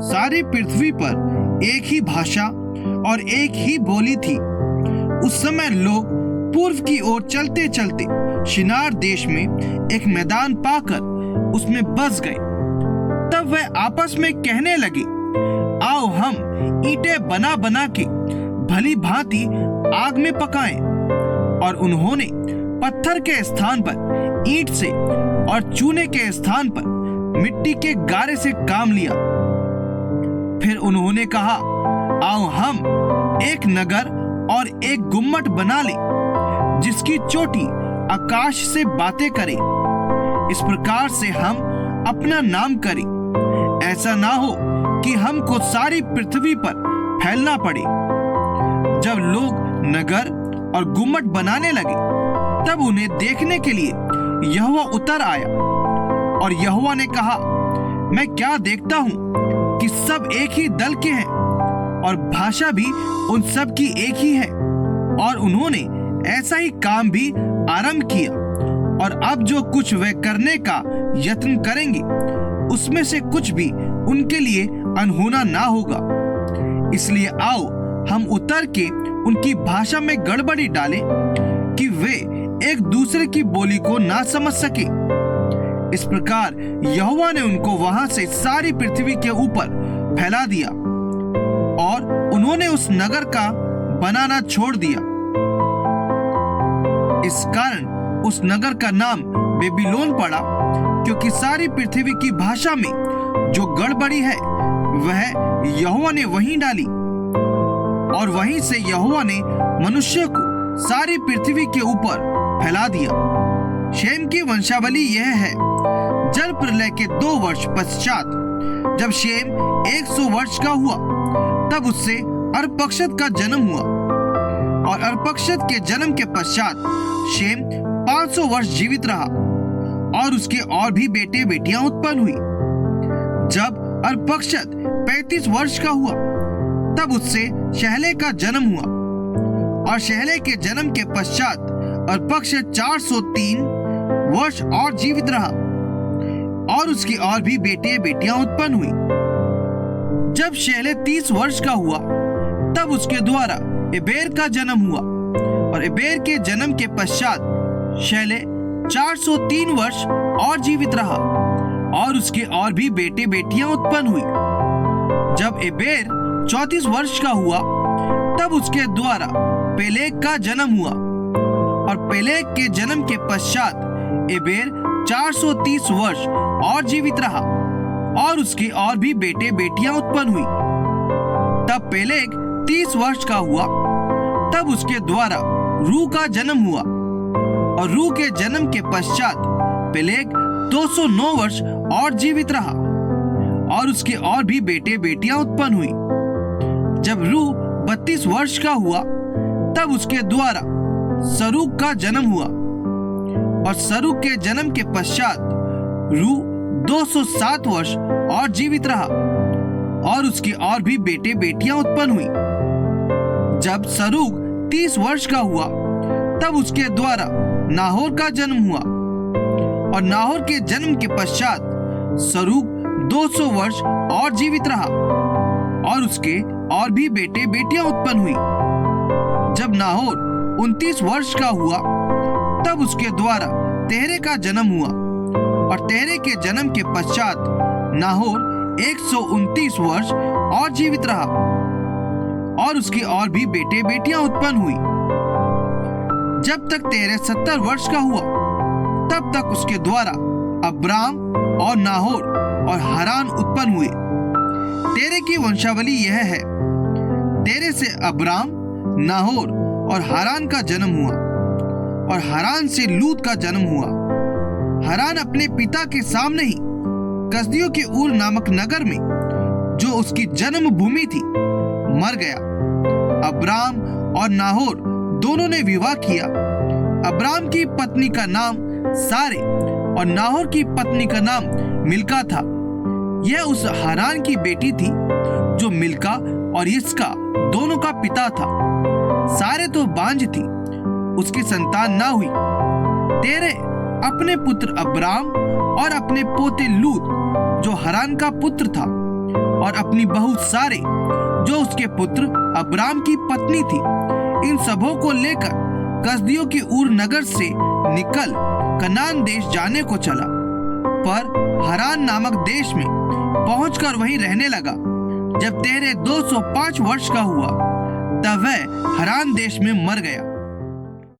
सारी पृथ्वी पर एक ही भाषा और एक ही बोली थी। उस समय लोग पूर्व की ओर चलते चलते शिनार देश में एक मैदान पाकर उसमें बस गए। तब वे आपस में कहने लगे, आओ हम ईंटें बना बना के भली भांति आग में पकाएं। और उन्होंने पत्थर के स्थान पर ईंट से और चूने के स्थान पर मिट्टी के गारे से काम लिया। फिर उन्होंने कहा, आओ हम एक नगर और एक गुम्मट बना ले, जिसकी चोटी आकाश से बातें करे। इस प्रकार से हम अपना नाम करें। ऐसा ना हो कि हमको सारी पृथ्वी पर फैलना पड़े। जब लोग नगर और गुम्मट बनाने लगे, तब उन्हें देखने के लिए यहोवा उतर आया। और यहोवा ने कहा, मैं क्या देखता हूँ कि सब एक ही दल के हैं और भाषा भी उन सब की एक ही है। और उन्होंने ऐसा ही काम भी आरंभ किया। और अब जो कुछ वे करने का यत्न करेंगे, उसमें से कुछ भी उनके लिए अनहोना ना होगा। इसलिए आओ हम उतर के उनकी भाषा में गड़बड़ी डालें कि वे एक दूसरे की बोली को ना समझ सके। इस प्रकार यहोवा ने उनको वहां से सारी पृथ्वी के ऊपर फैला दिया और उन्होंने उस नगर का बनाना छोड़ दिया। इस कारण उस नगर का नाम बेबीलोन पड़ा, क्योंकि सारी पृथ्वी की भाषा में जो गड़बड़ी है वह यहोवा ने वहीं डाली। और वहीं से यहोवा ने मनुष्य को सारी पृथ्वी के ऊपर फैला दिया। शेम की वंशावली यह है। जल प्रलय के 2 वर्ष पश्चात जब शेम 100 वर्ष का हुआ, तब उससे अर्पक्षद का जन्म हुआ। और अर्पक्षद के जन्म के पश्चात शेम 500 वर्ष जीवित रहा और उसके और भी बेटे बेटियां उत्पन्न हुई। जब अर्पक्षद 35 वर्ष का हुआ, तब उससे शहले का जन्म हुआ। और शहले के जन्म के पश्चात अर्पक्षद 403 वर्ष और जीवित रहा और उसकी और भी बेटे बेटियां उत्पन्न हुई। जब शहले 30 वर्ष का हुआ, तब उसके द्वारा एबेर का जन्म हुआ। और एबेर के जन्म के पश्चात शहले 403 वर्ष और जीवित रहा और उसके और भी बेटे बेटियां उत्पन्न हुई। जब एबेर 34 वर्ष का हुआ, तब उसके द्वारा पेलेग का जन्म हुआ। और पेलेग के जन्म के पश्चात एबेर 430 वर्ष और जीवित रहा और उसके और भी बेटे बेटियां उत्पन्न हुई। तब पेलेग 30 वर्ष का हुआ, तब उसके द्वारा रू का जन्म हुआ। और रू के जन्म के पश्चात पेलेग 209 वर्ष और जीवित रहा और उसके और भी बेटे बेटियां उत्पन्न हुई। जब रू 32 वर्ष का हुआ, तब उसके द्वारा सरूग का जन्म हुआ। और सरूग के जन्म के पश्चात रू 207 वर्ष और जीवित रहा और उसके और भी बेटे बेटियां उत्पन्न हुई। जब सरूग 30 वर्ष का हुआ, तब उसके द्वारा नाहोर का जन्म हुआ। और नाहोर के जन्म के पश्चात सरूग 200 वर्ष और जीवित रहा और उसके और भी बेटे बेटियां उत्पन्न हुई। जब नाहोर 29 वर्ष का हुआ, तब उसके द्वारा तेरे का जन्म हुआ। और तेरे के जन्म के पश्चात नाहोर 129 वर्ष और जीवित रहा और उसके और भी बेटे बेटियां उत्पन्न हुई। जब तक तेरे 70 वर्ष का हुआ, तब तक उसके द्वारा अब्राम और नाहोर और हारान उत्पन्न हुए। तेरे की वंशावली यह है। तेरे से अब्राम, नाहोर और हारान का जन्म हुआ और हारान से लूत का जन्म हुआ। हारान अपने पिता के सामने ही कसदियों के ऊर नामक नगर में, जो उसकी जन्म भूमि थी, मर गया। अब्राम और नाहोर दोनों ने विवाह किया। अब्राम की पत्नी का नाम सारे और नाहोर की पत्नी का नाम मिल्का था। यह उस हारान की बेटी थी जो मिल्का और इसका दोनों का पिता था। सारे तो बांझ थी, उसकी संतान ना हुई। तेरे अपने पुत्र अब्राम और अपने पोते लूत, जो हारान का पुत्र था, और अपनी बहू सारे, जो उसके पुत्र अब्राम की पत्नी थी, इन सबों को लेकर कसदियों की ऊर नगर से निकल कनान देश जाने को चला। पर हरान नामक देश में पहुंचकर वहीं रहने लगा। जब तेरह 205 वर्ष का हुआ तब वह हरान देश में मर गया।